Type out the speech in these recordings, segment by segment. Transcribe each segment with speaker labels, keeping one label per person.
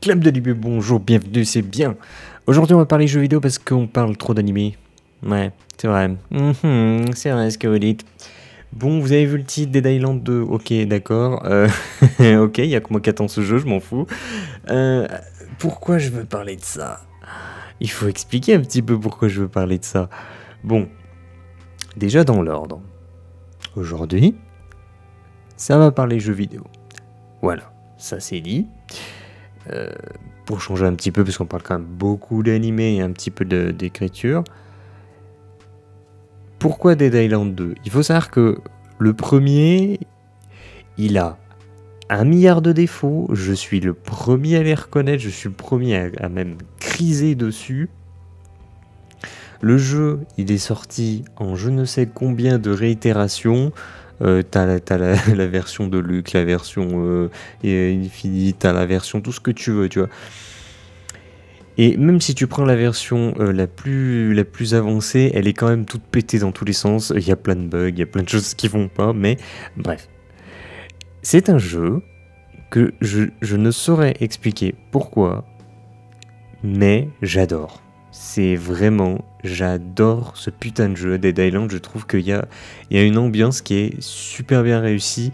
Speaker 1: Club de début, bonjour, bienvenue, c'est bien. Aujourd'hui, on va parler jeux vidéo parce qu'on parle trop d'animés. Ouais, c'est vrai. C'est vrai ce que vous dites. Bon, vous avez vu le titre Dead Island 2, ok, d'accord. Ok, il y a que moi qui attends ce jeu, je m'en fous. Euh, Pourquoi je veux parler de ça? Il faut expliquer un petit peu pourquoi je veux parler de ça. Bon, déjà dans l'ordre. Aujourd'hui, ça va parler jeux vidéo. Voilà, ça c'est dit. Pour changer un petit peu, parce qu'on parle quand même beaucoup d'animé et un petit peu d'écriture. Pourquoi Dead Island 2? Il faut savoir que le premier, il a 1 milliard de défauts. Je suis le premier à les reconnaître. Je suis le premier à même criser dessus. Le jeu, il est sorti en je ne sais combien de réitérations. T'as la version de Luke, la version Infinite, t'as la version tout ce que tu veux, tu vois. Et même si tu prends la version la plus avancée, elle est quand même toute pétée dans tous les sens. Il y a plein de bugs, il y a plein de choses qui vont pas, mais bref. C'est un jeu que je ne saurais expliquer pourquoi, mais j'adore. C'est vraiment, j'adore ce putain de jeu, Dead Island. Je trouve qu'il y a une ambiance qui est super bien réussie,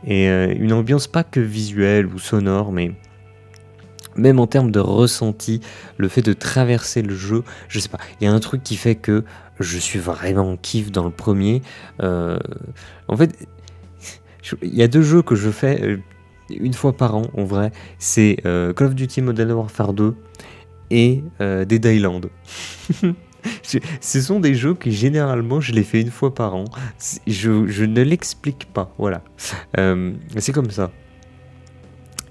Speaker 1: et une ambiance pas que visuelle ou sonore, mais même en termes de ressenti, le fait de traverser le jeu, je sais pas, il y a un truc qui fait que je suis vraiment en kiff dans le premier. En fait, il y a deux jeux que je fais une fois par an, en vrai. C'est Call of Duty Modern Warfare 2 et Dead Island. Ce sont des jeux que généralement je les fais une fois par an. Je ne l'explique pas, voilà. C'est comme ça.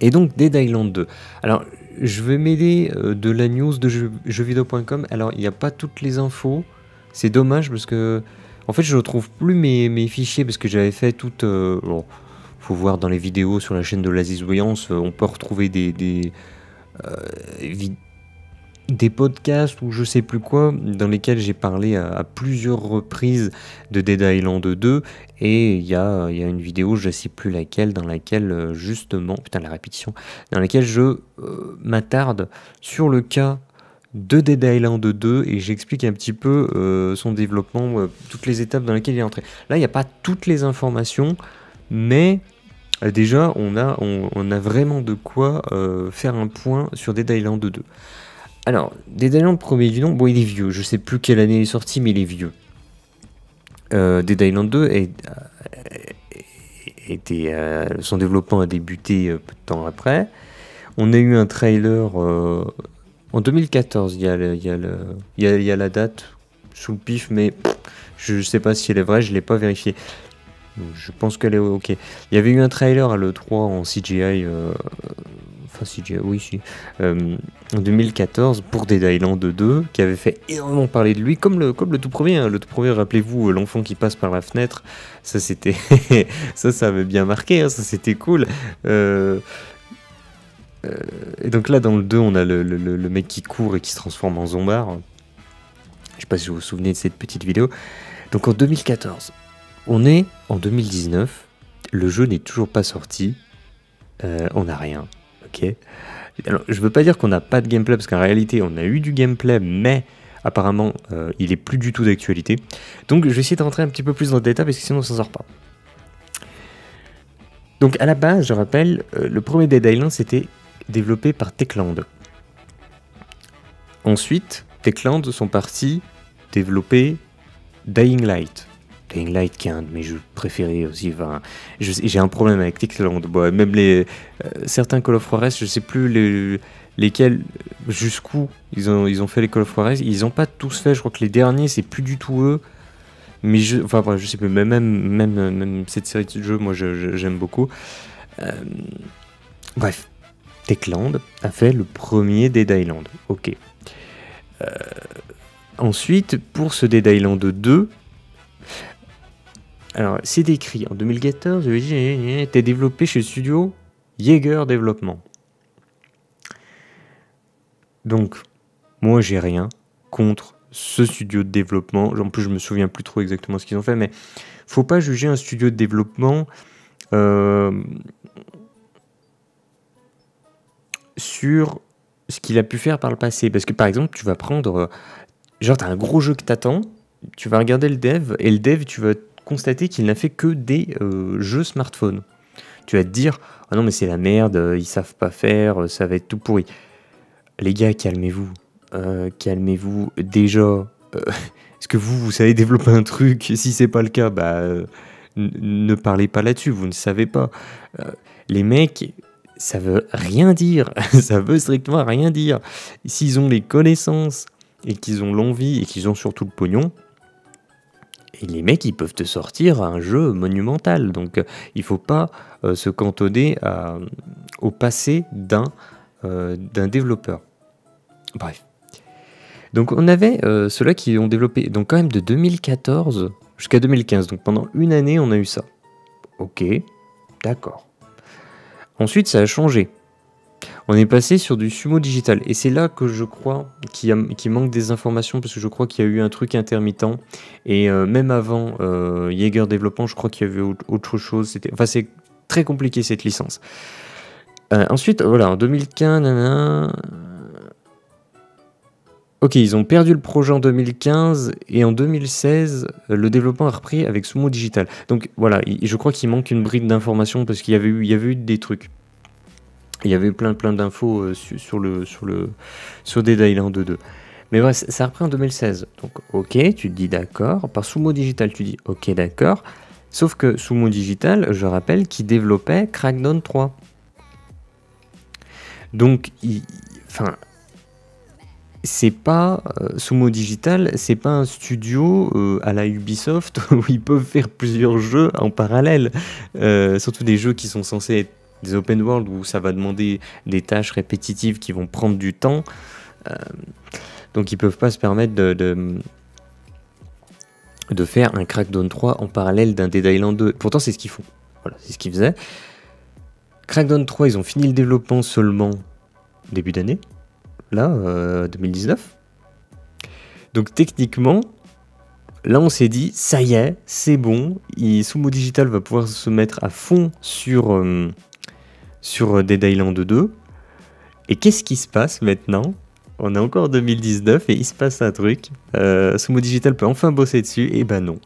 Speaker 1: Et donc Dead Island 2. Alors, je vais m'aider de la news de jeuxvideo.com. Alors, il n'y a pas toutes les infos. C'est dommage parce que, en fait, je ne retrouve plus mes fichiers parce que j'avais fait toutes. Bon, faut voir dans les vidéos sur la chaîne de l'Aziz Voyance. On peut retrouver des podcasts ou je sais plus quoi, dans lesquels j'ai parlé à plusieurs reprises de Dead Island 2, et il y a une vidéo, je sais plus laquelle, dans laquelle justement, putain la répétition, dans laquelle je m'attarde sur le cas de Dead Island 2 et j'explique un petit peu son développement, toutes les étapes dans lesquelles il est entré. Là, il n'y a pas toutes les informations, mais déjà, on a vraiment de quoi faire un point sur Dead Island 2. Alors, Dead Island premier du nom, bon il est vieux, je sais plus quelle année il est sorti, mais il est vieux. Dead Island 2 son développement a débuté peu de temps après. On a eu un trailer en 2014, il y a la date sous le pif, mais je sais pas si elle est vraie, je l'ai pas vérifié. Je pense qu'elle est ok. Il y avait eu un trailer à l'E3 en CGI, enfin CGI, oui, si, en 2014 pour Dead Island 2, qui avait fait énormément parler de lui, comme le tout premier. Hein. Le tout premier, rappelez-vous, l'enfant qui passe par la fenêtre, ça c'était, ça avait bien marqué, hein, ça c'était cool. Et donc là, dans le 2, on a le mec qui court et qui se transforme en zombard. Je sais pas si vous vous souvenez de cette petite vidéo. Donc en 2014. On est en 2019, le jeu n'est toujours pas sorti, on n'a rien, ok. Alors, je veux pas dire qu'on n'a pas de gameplay, parce qu'en réalité, on a eu du gameplay, mais apparemment, il est plus du tout d'actualité. Donc, je vais essayer de rentrer un petit peu plus dans le détail, parce que sinon, on s'en sort pas. Donc, à la base, je rappelle, le premier Dead Island, c'était développé par Techland. Ensuite, Techland sont partis développer Dying Light. Dying Light qui est un de mes jeux préférés aussi. Enfin, j'ai un problème avec Techland. Bon, même certains Call of Juarez, je sais plus lesquels, jusqu'où ils ont fait les Call of Juarez. Ils n'ont pas tous fait. Je crois que les derniers, c'est plus du tout eux. Mais enfin, bref, je sais plus. Mais même cette série de jeux, moi, j'aime beaucoup. Bref, Techland a fait le premier Dead Island. Ok. Ensuite, pour ce Dead Island 2, alors, c'est décrit en 2014, était développé chez le studio Jaeger Développement. Donc, moi, j'ai rien contre ce studio de développement. En plus, je me souviens plus trop exactement ce qu'ils ont fait, mais faut pas juger un studio de développement sur ce qu'il a pu faire par le passé. Parce que par exemple, tu vas prendre, genre t'as un gros jeu que t'attends, tu vas regarder le dev, et le dev, tu vas constater qu'il n'a fait que des jeux smartphone. Tu vas te dire, ah non mais c'est la merde, ils savent pas faire, ça va être tout pourri. Les gars, calmez-vous. Calmez-vous. Déjà, est-ce que vous savez développer un truc? Si c'est pas le cas, bah, ne parlez pas là-dessus, vous ne savez pas. Les mecs, ça veut rien dire. Ça veut strictement rien dire. S'ils ont les connaissances et qu'ils ont l'envie et qu'ils ont surtout le pognon, et les mecs, ils peuvent te sortir un jeu monumental. Donc, il faut pas se cantonner au passé d'un développeur. Bref. Donc, on avait ceux-là qui ont développé, donc quand même de 2014 jusqu'à 2015. Donc, pendant une année, on a eu ça. Ok, d'accord. Ensuite, ça a changé. On est passé sur du Sumo Digital. Et c'est là que je crois qu'il manque des informations, parce que je crois qu'il y a eu un truc intermittent. Et même avant Jaeger Développement, je crois qu'il y avait autre chose. Enfin, c'est très compliqué cette licence. Ensuite, voilà, en 2015, ok, ils ont perdu le projet en 2015 et en 2016, le développement a repris avec Sumo Digital. Donc voilà, je crois qu'il manque une bride d'informations parce qu'il y avait eu des trucs. Il y avait eu plein d'infos sur Dead Island 2. Mais ouais, ça a repris en 2016. Donc ok, tu te dis d'accord. Par Sumo Digital, tu dis ok, d'accord. Sauf que Sumo Digital, je rappelle, qui développait Crackdown 3. Donc, c'est pas Sumo Digital, c'est pas un studio à la Ubisoft où ils peuvent faire plusieurs jeux en parallèle. Surtout des jeux qui sont censés être des open world où ça va demander des tâches répétitives qui vont prendre du temps. Donc ils peuvent pas se permettre de faire un Crackdown 3 en parallèle d'un Dead Island 2. Pourtant c'est ce qu'ils font. Voilà, c'est ce qu'ils faisaient. Crackdown 3, ils ont fini le développement seulement début d'année. Là, 2019. Donc techniquement, là on s'est dit, ça y est, c'est bon, Sumo Digital va pouvoir se mettre à fond sur Dead Island 2. Et qu'est-ce qui se passe maintenant? On est encore en 2019 et il se passe un truc. Sumo Digital peut enfin bosser dessus, et ben non.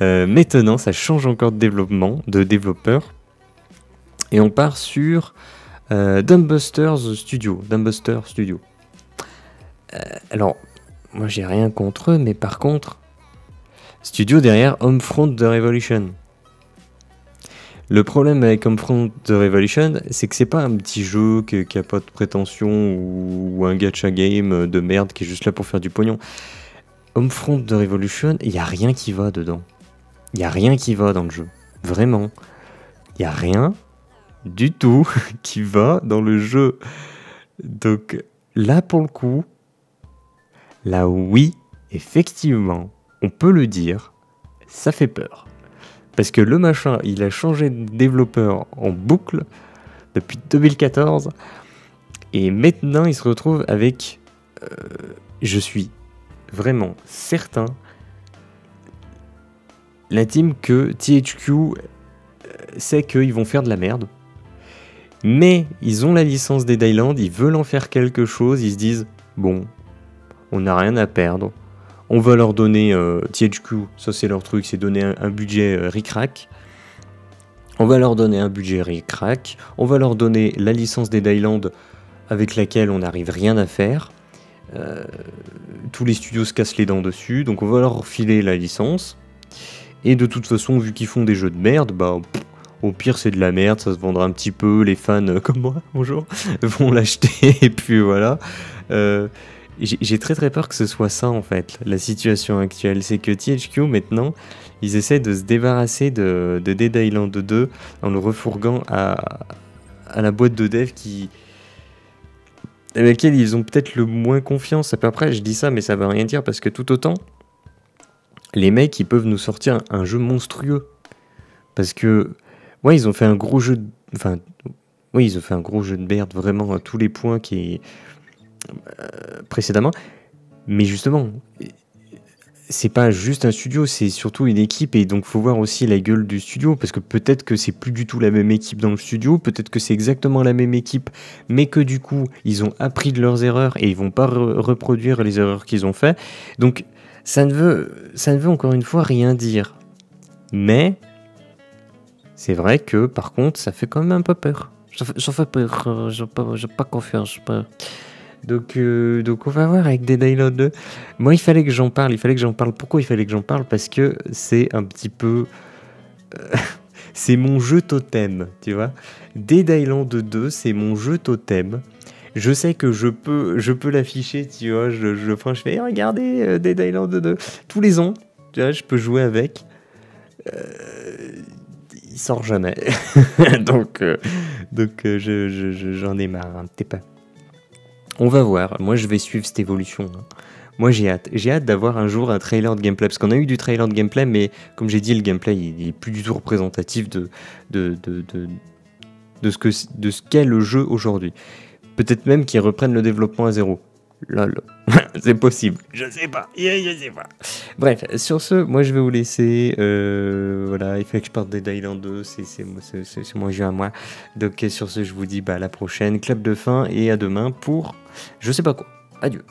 Speaker 1: Maintenant, ça change encore de développeur. Et on part sur Dumbbuster Studio. Alors, moi j'ai rien contre eux, mais par contre, studio derrière Homefront The Revolution. Le problème avec Homefront The Revolution, c'est que c'est pas un petit jeu qui a pas de prétention ou un gacha game de merde qui est juste là pour faire du pognon. Homefront The Revolution, il y a rien qui va dedans. Il y a rien qui va dans le jeu. Vraiment. Il y a rien du tout qui va dans le jeu. Donc là pour le coup, là oui, effectivement, on peut le dire, ça fait peur. Parce que le machin, il a changé de développeur en boucle depuis 2014. Et maintenant, il se retrouve avec... je suis vraiment certain, l'intime que THQ sait qu'ils vont faire de la merde. Mais ils ont la licence Dead Island, ils veulent en faire quelque chose, ils se disent, bon, on n'a rien à perdre. On va leur donner, THQ, ça c'est leur truc, c'est donner un budget ric-rac. On va leur donner un budget ric-rac. On va leur donner la licence Dead Island avec laquelle on n'arrive rien à faire. Tous les studios se cassent les dents dessus, donc on va leur filer la licence. Et de toute façon, vu qu'ils font des jeux de merde, bah... au pire, c'est de la merde, ça se vendra un petit peu, les fans comme moi, bonjour, vont l'acheter, et puis voilà. J'ai très peur que ce soit ça, en fait, la situation actuelle. C'est que THQ, maintenant, ils essaient de se débarrasser de Dead Island 2 en le refourguant à la boîte de dev avec laquelle ils ont peut-être le moins confiance. Après, je dis ça, mais ça veut rien dire, parce que tout autant, les mecs, ils peuvent nous sortir un jeu monstrueux. Parce que... ouais, ils ont fait un gros jeu ils ont fait un gros jeu de merde, vraiment, à tous les points qui précédemment. Mais justement, c'est pas juste un studio, c'est surtout une équipe, et donc faut voir aussi la gueule du studio, parce que peut-être que c'est plus du tout la même équipe dans le studio, peut-être que c'est exactement la même équipe, mais que du coup ils ont appris de leurs erreurs et ils vont pas reproduire les erreurs qu'ils ont fait. Donc ça ne veut encore une fois rien dire, mais c'est vrai que par contre ça fait quand même un peu peur. Ça fait peur, j'ai pas confiance. Donc on va voir avec Dead Island 2. Moi, il fallait que j'en parle. Pourquoi il fallait que j'en parle? Parce que c'est un petit peu... c'est mon jeu totem, tu vois. Dead Island 2, c'est mon jeu totem. Je sais que je peux l'afficher, tu vois. Je prends, je fais, regardez, Dead Island 2. Tous les ans, tu vois, je peux jouer avec. Il sort jamais. donc j'en ai marre un petit peu. On va voir, moi je vais suivre cette évolution. Moi j'ai hâte d'avoir un jour un trailer de gameplay, parce qu'on a eu du trailer de gameplay, mais comme j'ai dit, le gameplay il est plus du tout représentatif de ce qu'est le jeu aujourd'hui. Peut-être même qu'ils reprennent le développement à zéro. Lol. C'est possible. Je sais pas. Bref, sur ce, moi je vais vous laisser. Voilà, il fallait que je parte des Island 2, c'est mon jeu à moi. Donc sur ce, je vous dis à la prochaine, clap de fin et à demain pour je sais pas quoi. Adieu.